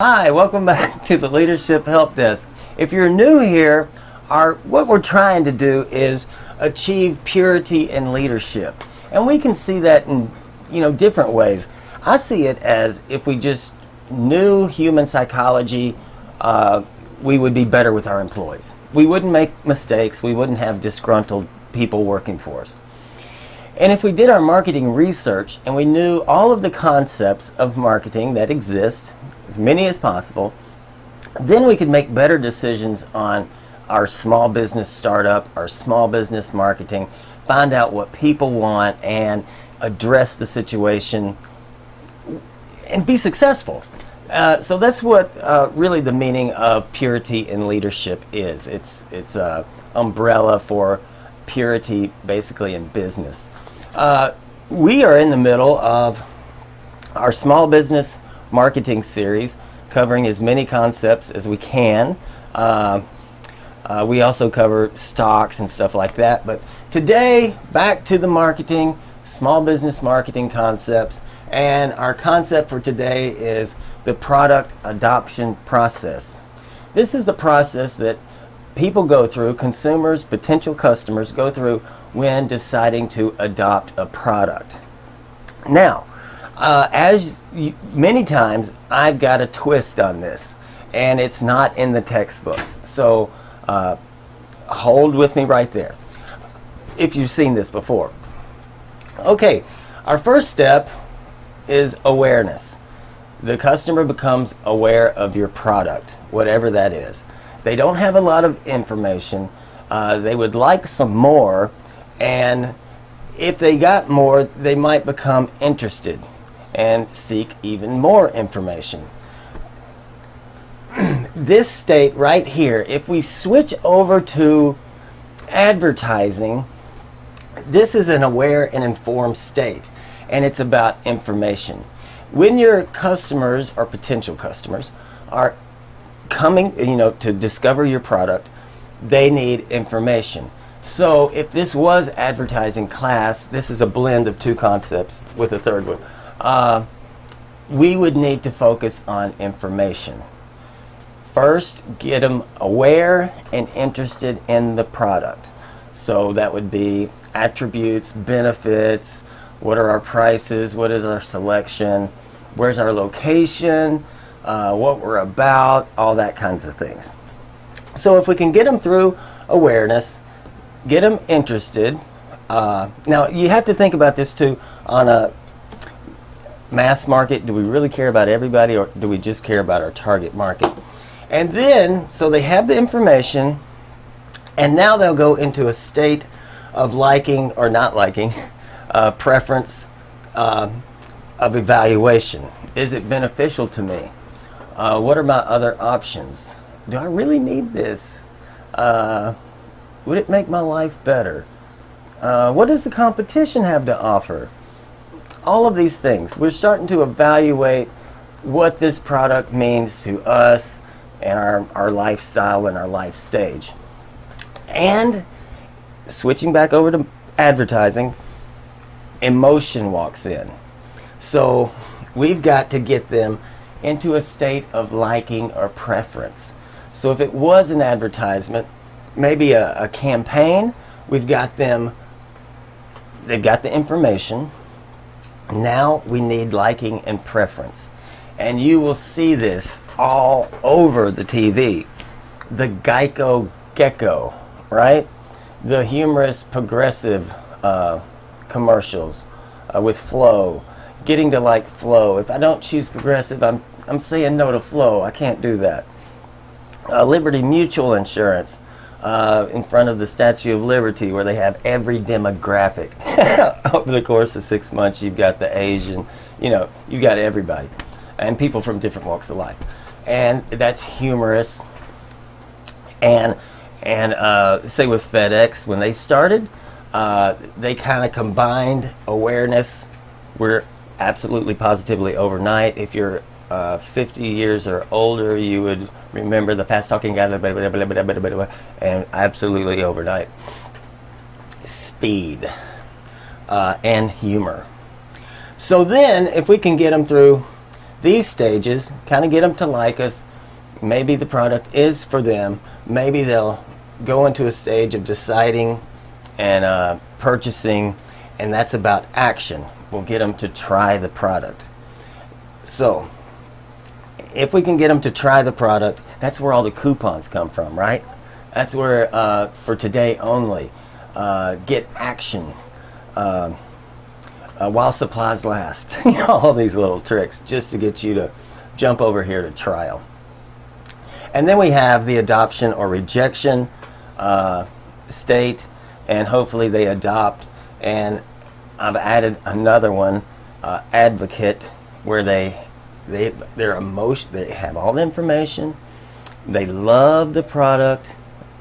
Hi, welcome back to the Leadership Help Desk. If you're new here, what we're trying to do is achieve purity in leadership. And we can see that in different ways. I see it as if we just knew human psychology, we would be better with our employees. We wouldn't make mistakes, we wouldn't have disgruntled people working for us. And if we did our marketing research and we knew all of the concepts of marketing that exist, as many as possible, then we could make better decisions on our small business startup, our small business marketing, find out what people want and address the situation and be successful. So that's what really the meaning of purity in leadership is. It's an umbrella for purity basically in business. We are in the middle of our small business marketing series, covering as many concepts as we can. We also cover stocks and stuff like that. But today, back to the marketing, small business marketing concepts. And our concept for today is the product adoption process. This is the process that people go through, consumers, potential customers go through when deciding to adopt a product. Now, many times I've got a twist on this, and it's not in the textbooks. So hold with me right there if you've seen this before. Okay, our first step is awareness. The customer becomes aware of your product, whatever that is. They don't have a lot of information. They would like some more, and if they got more, they might become interested and seek even more information. This state right here, if we switch over to advertising, this is an aware and informed state, and it's about information. When your customers or potential customers are coming, to discover your product, they need information. So if this was advertising class, this is a blend of two concepts with a third one. We would need to focus on information. First, get them aware and interested in the product. So that would be attributes, benefits, what are our prices, what is our selection, where's our location, what we're about, all that kinds of things. So if we can get them through awareness, get them interested. Now you have to think about this too on a mass market. Do we really care about everybody, or do we just care about our target market? And then, so they have the information, and now they'll go into a state of liking or not liking, preference, of evaluation. Is it beneficial to me? What are my other options? Do I really need this? Would it make my life better? What does the competition have to offer? All of these things. We're starting to evaluate what this product means to us and our lifestyle and our life stage. And switching back over to advertising, emotion walks in. So we've got to get them into a state of liking or preference. So if it was an advertisement, maybe a campaign, they've got the information. Now we need liking and preference. And you will see this all over the TV. The Geico Gecko, right? The humorous progressive commercials with Flow. Getting to like Flow. If I don't choose progressive, I'm saying no to Flow. I can't do that. Liberty Mutual Insurance in front of the Statue of Liberty, where they have every demographic. Over the course of 6 months, you've got the Asian, you've got everybody, and people from different walks of life. And that's humorous. And say with FedEx, when they started, they kind of combined awareness. We're absolutely positively overnight. If you're 50 years or older, you would remember the fast talking guy, and absolutely overnight. Speed and humor. So then, if we can get them through these stages, kind of get them to like us. Maybe the product is for them. Maybe they'll go into a stage of deciding and purchasing, and that's about action. We'll get them to try the product. So if we can get them to try the product, that's where all the coupons come from, right? That's where, for today only, get action, while supplies last. All these little tricks just to get you to jump over here to trial. And then we have the adoption or rejection state, and hopefully they adopt. And I've added another one, advocate, where they have all the information, they love the product,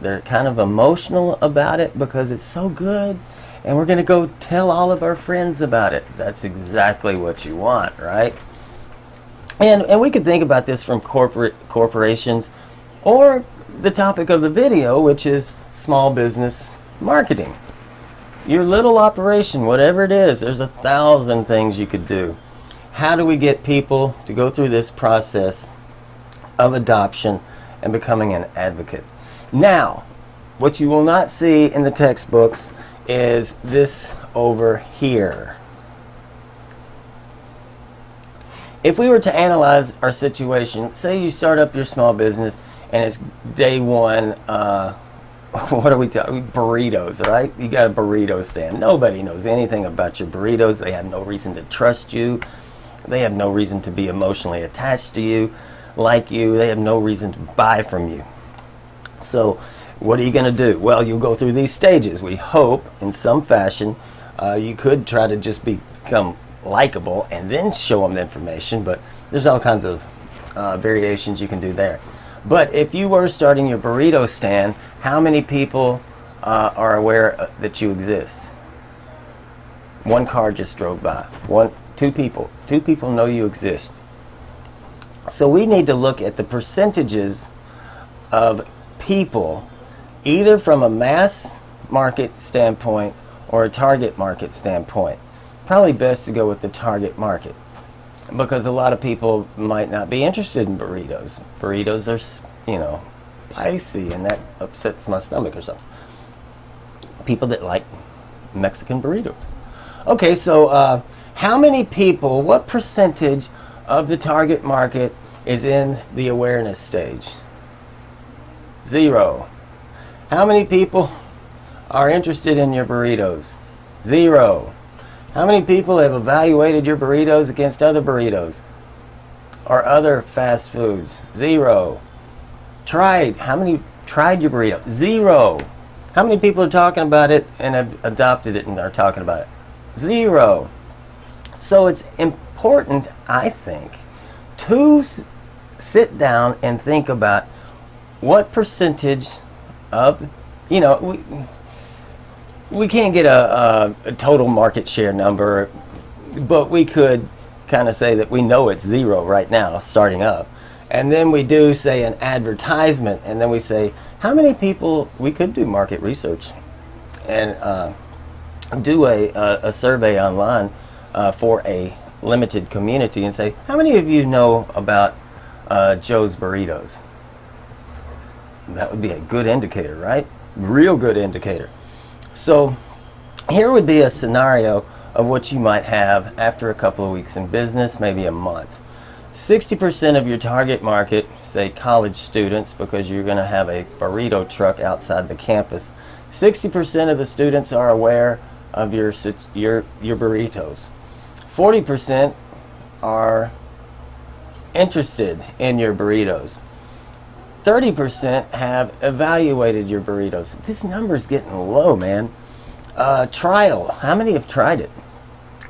they're kind of emotional about it because it's so good, and we're going to go tell all of our friends about it. That's exactly what you want, right? And we could think about this from corporations, or the topic of the video, which is small business marketing. Your little operation, whatever it is, there's 1,000 things you could do. How do we get people to go through this process of adoption and becoming an advocate? Now, what you will not see in the textbooks is this over here. If we were to analyze our situation, say you start up your small business and it's day one, what are we talking? Burritos, right? You got a burrito stand. Nobody knows anything about your burritos. They have no reason to trust you. They have no reason to be emotionally attached to you, like you. They have no reason to buy from you. So what are you going to do? Well, you'll go through these stages. We hope in some fashion you could try to just become likable and then show them the information, but there's all kinds of variations you can do there. But if you were starting your burrito stand, how many people are aware that you exist? One car just drove by. Two people know you exist. So we need to look at the percentages of people, either from a mass market standpoint or a target market standpoint. Probably best to go with the target market, because a lot of people might not be interested in burritos. Burritos are, spicy, and that upsets my stomach or something. People that like Mexican burritos. Okay, so how many people, what percentage of the target market is in the awareness stage? 0. How many people are interested in your burritos? 0. How many people have evaluated your burritos against other burritos or other fast foods? 0. How many tried your burrito? 0. How many people are talking about it and have adopted it and are talking about it? 0. So it's important, I think, to sit down and think about what percentage of, we can't get a total market share number, but we could kind of say that we know it's 0 right now, starting up. And then we do, say, an advertisement, and then we say, how many people, we could do market research and do a survey online for a limited community and say, how many of you know about Joe's Burritos? That would be a good indicator, right? Real good indicator. So here would be a scenario of what you might have after a couple of weeks in business, maybe a month. 60% of your target market, say college students, because you're going to have a burrito truck outside the campus, 60% of the students are aware of your burritos. 40% are interested in your burritos. 30% have evaluated your burritos. This number is getting low, man. Trial. How many have tried it?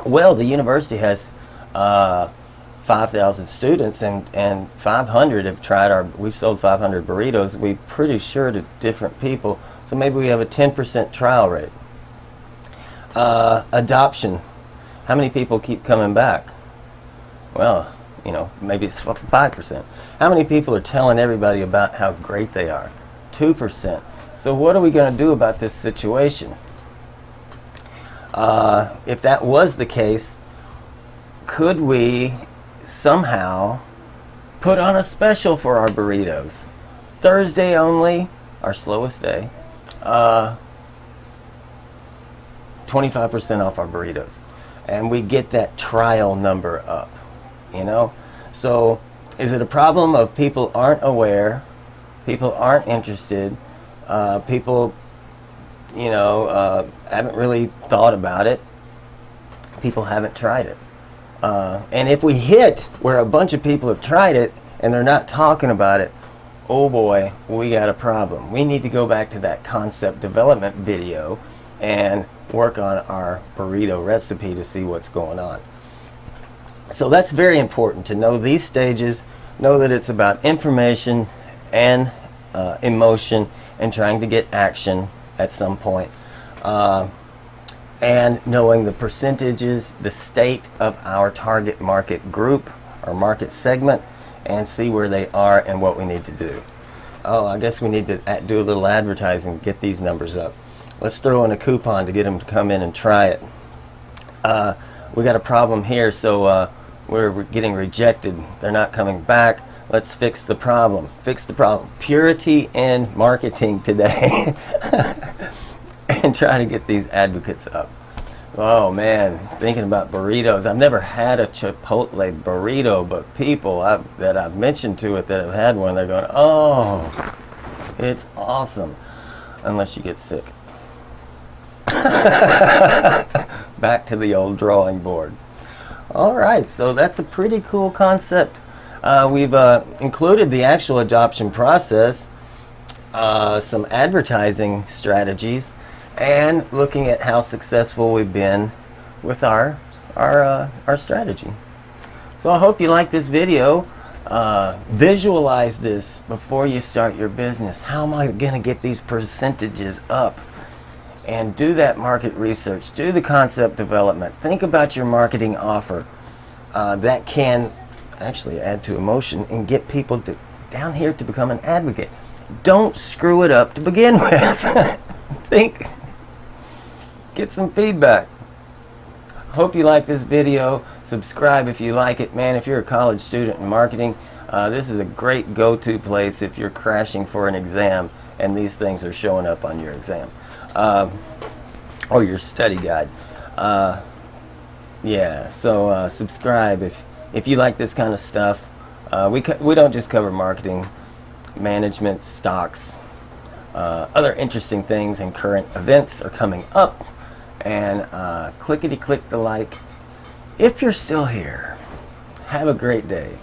Well, the university has 5,000 students, and 500 have tried we've sold 500 burritos. We're pretty sure to different people. So maybe we have a 10% trial rate. Adoption. How many people keep coming back? Well, maybe it's 5%. How many people are telling everybody about how great they are? 2%. So what are we going to do about this situation? If that was the case, could we somehow put on a special for our burritos. Thursday only, our slowest day, 25% off our burritos. And we get that trial number up, you know? So is it a problem of people aren't aware, people aren't interested, people, you know, haven't really thought about it, people haven't tried it. And if we hit where a bunch of people have tried it and they're not talking about it, oh boy, we got a problem. We need to go back to that concept development video and work on our burrito recipe to see what's going on. So that's very important to know these stages, know that it's about information and emotion and trying to get action at some point. And knowing the percentages, the state of our target market group or market segment, and see where they are and what we need to do. Oh, I guess we need to do a little advertising to get these numbers up. Let's throw in a coupon to get them to come in and try it. We got a problem here, so we're getting rejected. They're not coming back. Let's fix the problem. Fix the problem. Purity in marketing today. And try to get these advocates up. Oh man, thinking about burritos. I've never had a Chipotle burrito, but people that I've mentioned to it that have had one, they're going, oh, it's awesome. Unless you get sick. Back to the old drawing board. All right, so that's a pretty cool concept. We've included the actual adoption process, some advertising strategies, and looking at how successful we've been with our strategy. So I hope you like this video. Visualize this before you start your business. How am I going to get these percentages up? And do that market research. Do the concept development. Think about your marketing offer. That can actually add to emotion and get people down here to become an advocate. Don't screw it up to begin with. Think. Get some feedback. Hope you like this video. Subscribe if you like it. Man, if you're a college student in marketing, this is a great go-to place if you're crashing for an exam and these things are showing up on your exam. Or your study guide. Yeah, so subscribe if you like this kind of stuff. We don't just cover marketing, management, stocks, other interesting things and current events are coming up. And clickety-click the like if you're still here. Have a great day.